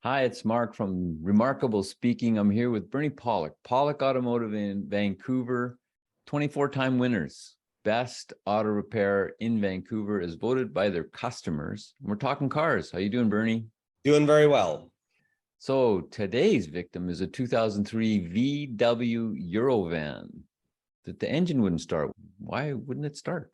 Hi, it's Mark from Remarkable Speaking. I'm here with Bernie Pawlik, Pawlik Automotive in Vancouver, 24-time winners. Best auto repair in Vancouver is voted by their customers. We're talking cars. How you doing, Bernie? Doing very well. So today's victim is a 2003 VW Eurovan that the engine wouldn't start. Why wouldn't it start?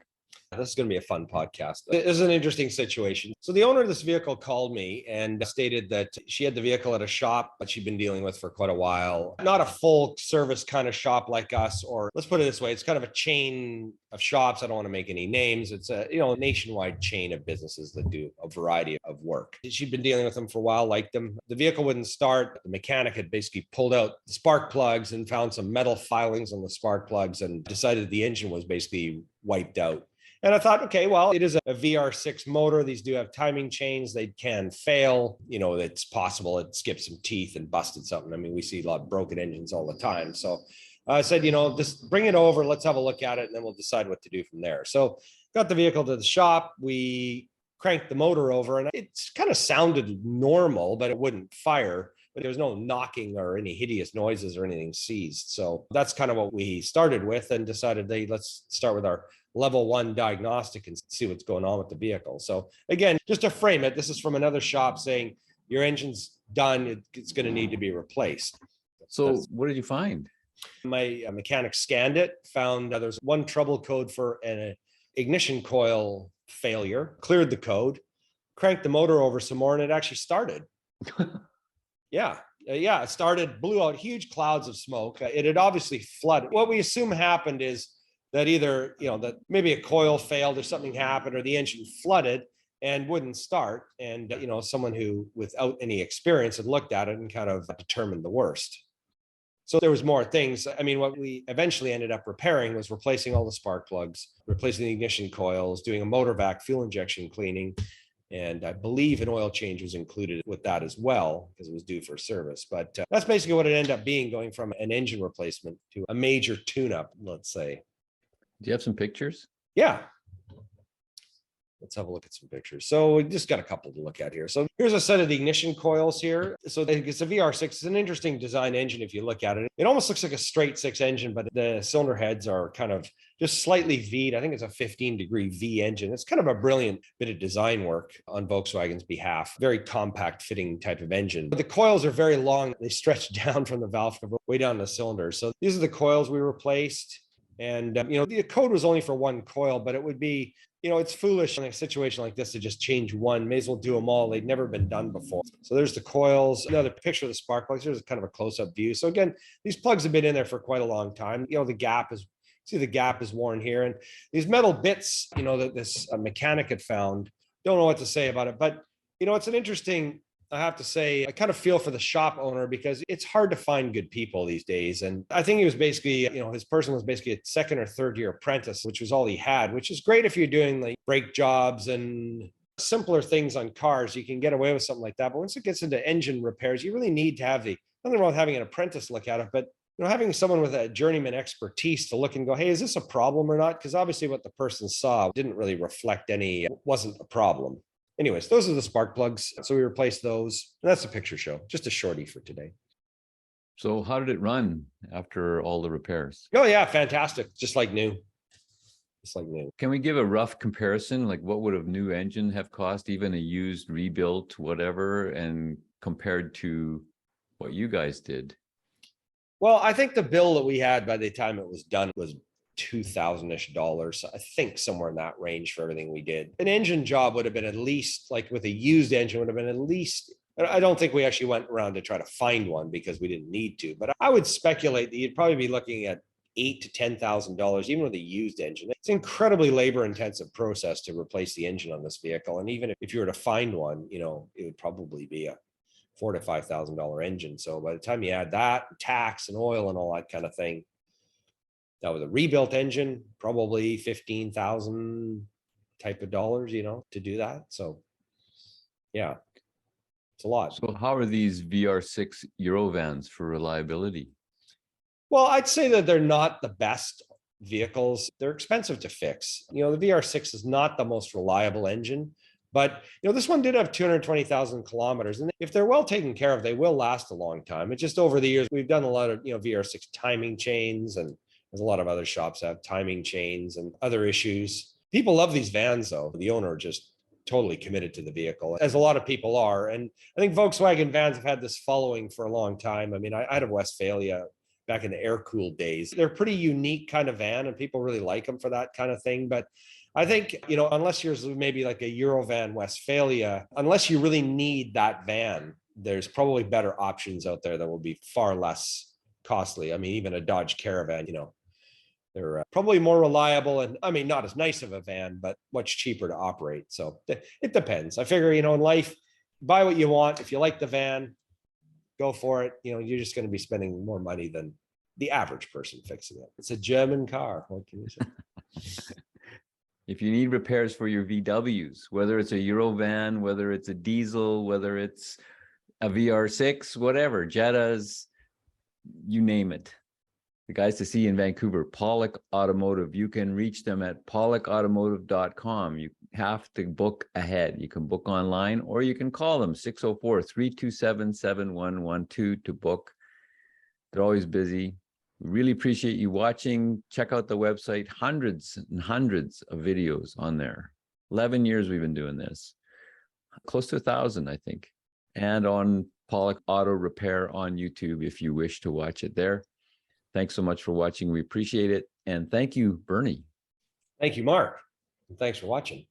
This is going to be a fun podcast. This is an interesting situation. So the owner of this vehicle called me and stated that she had the vehicle at a shop that she'd been dealing with for quite a while. Not a full service kind of shop like us, or let's put it this way, it's kind of a chain of shops. I don't want to make any names. It's a nationwide chain of businesses that do a variety of work. She'd been dealing with them for a while, liked them. The vehicle wouldn't start. The mechanic had basically pulled out the spark plugs and found some metal filings on the spark plugs and decided the engine was basically wiped out. And I thought, okay, well, it is a VR6 motor. These do have timing chains. They can fail. It's possible it skipped some teeth and busted something. I mean, we see a lot of broken engines all the time. So I said, just bring it over. Let's have a look at it, and then we'll decide what to do from there. So got the vehicle to the shop. We cranked the motor over, and it kind of sounded normal, but it wouldn't fire. But there was no knocking or any hideous noises or anything seized. So that's kind of what we started with and decided, hey, let's start with our level 1 diagnostic and see what's going on with the vehicle. So again, just to frame it, this is from another shop saying your engine's done. It's going to need to be replaced. So what did you find? My mechanic scanned it, found there's one trouble code for an ignition coil failure, cleared the code, cranked the motor over some more, and it actually started. Yeah, it started, blew out huge clouds of smoke. It had obviously flooded. What we assume happened is that either, that maybe a coil failed or something happened, or the engine flooded and wouldn't start. And, someone who, without any experience, had looked at it and kind of determined the worst. So there was more things. I mean, what we eventually ended up repairing was replacing all the spark plugs, replacing the ignition coils, doing a motor vac fuel injection cleaning. And I believe an oil change was included with that as well, because it was due for service. But that's basically what it ended up being, going from an engine replacement to a major tune-up, let's say. Do you have some pictures? Yeah. Let's have a look at some pictures. So we just got a couple to look at here. So here's a set of the ignition coils here. So it's a VR6. It's an interesting design engine if you look at it. It almost looks like a straight 6 engine, but the cylinder heads are kind of just slightly V'd. I think it's a 15-degree V engine. It's kind of a brilliant bit of design work on Volkswagen's behalf. Very compact fitting type of engine. But the coils are very long. They stretch down from the valve cover way down the cylinder. So these are the coils we replaced. And, the code was only for one coil, but it would be, it's foolish in a situation like this to just change one. May as well do them all. They'd never been done before. So there's the coils. Another picture of the spark plugs. Here's kind of a close-up view. So again, these plugs have been in there for quite a long time. The gap is worn here. And these metal bits, that this mechanic had found, don't know what to say about it. But, it's an interesting, I have to say, I kind of feel for the shop owner, because it's hard to find good people these days. And I think he was basically, his person was basically a second or third year apprentice, which was all he had, which is great if you're doing like brake jobs and simpler things on cars. You can get away with something like that. But once it gets into engine repairs, you really need to have nothing wrong with having an apprentice look at it, but having someone with a journeyman expertise to look and go, hey, is this a problem or not? Because obviously what the person saw didn't really reflect wasn't a problem. Anyways, those are the spark plugs. So we replaced those. And that's a picture show, just a shorty for today. So how did it run after all the repairs? Oh, yeah, fantastic. Just like new. Can we give a rough comparison? Like what would a new engine have cost, even a used, rebuilt, whatever, and compared to what you guys did? Well, I think the bill that we had by the time it was done was $2,000-ish. I think somewhere in that range for everything we did. An engine job would have been at least, like with a used engine, would have been at least, I don't think we actually went around to try to find one because we didn't need to, but I would speculate that you'd probably be looking at $8,000 to $10,000, even with a used engine. It's an incredibly labor intensive process to replace the engine on this vehicle. And even if you were to find one, it would probably be a $4,000 to $5,000 engine. So by the time you add that, tax and oil and all that kind of thing, that was a rebuilt engine, probably 15,000 type of dollars, to do that. So yeah, it's a lot. So how are these VR6 Eurovans for reliability? Well, I'd say that they're not the best vehicles. They're expensive to fix. The VR6 is not the most reliable engine, But this one did have 220,000 kilometers, and if they're well taken care of, they will last a long time. It's just over the years we've done a lot of VR6 timing chains, and there's a lot of other shops that have timing chains and other issues. People love these vans, though. The owner just totally committed to the vehicle, as a lot of people are. And I think Volkswagen vans have had this following for a long time. I mean, I had a Westphalia back in the air-cooled days. They're a pretty unique kind of van, and people really like them for that kind of thing. But I think, unless yours maybe like a Eurovan Westphalia, unless you really need that van, there's probably better options out there that will be far less costly. I mean, even a Dodge Caravan, they're probably more reliable, and I mean, not as nice of a van, but much cheaper to operate. So it depends. I figure, in life, buy what you want. If you like the van, go for it. You're just going to be spending more money than the average person fixing it. It's a German car. What can you say? If you need repairs for your VWs, whether it's a Eurovan, whether it's a diesel, whether it's a VR6, whatever, Jettas, you name it. The guys to see in Vancouver, Pawlik Automotive. You can reach them at pawlikautomotive.com. You have to book ahead. You can book online, or you can call them 604-327-7112 to book. They're always busy. We really appreciate you watching. Check out the website. Hundreds and hundreds of videos on there. 11 years we've been doing this. Close to 1,000, I think. And on Pawlik Auto Repair on YouTube if you wish to watch it there. Thanks so much for watching. We appreciate it. And thank you, Bernie. Thank you, Mark. And thanks for watching.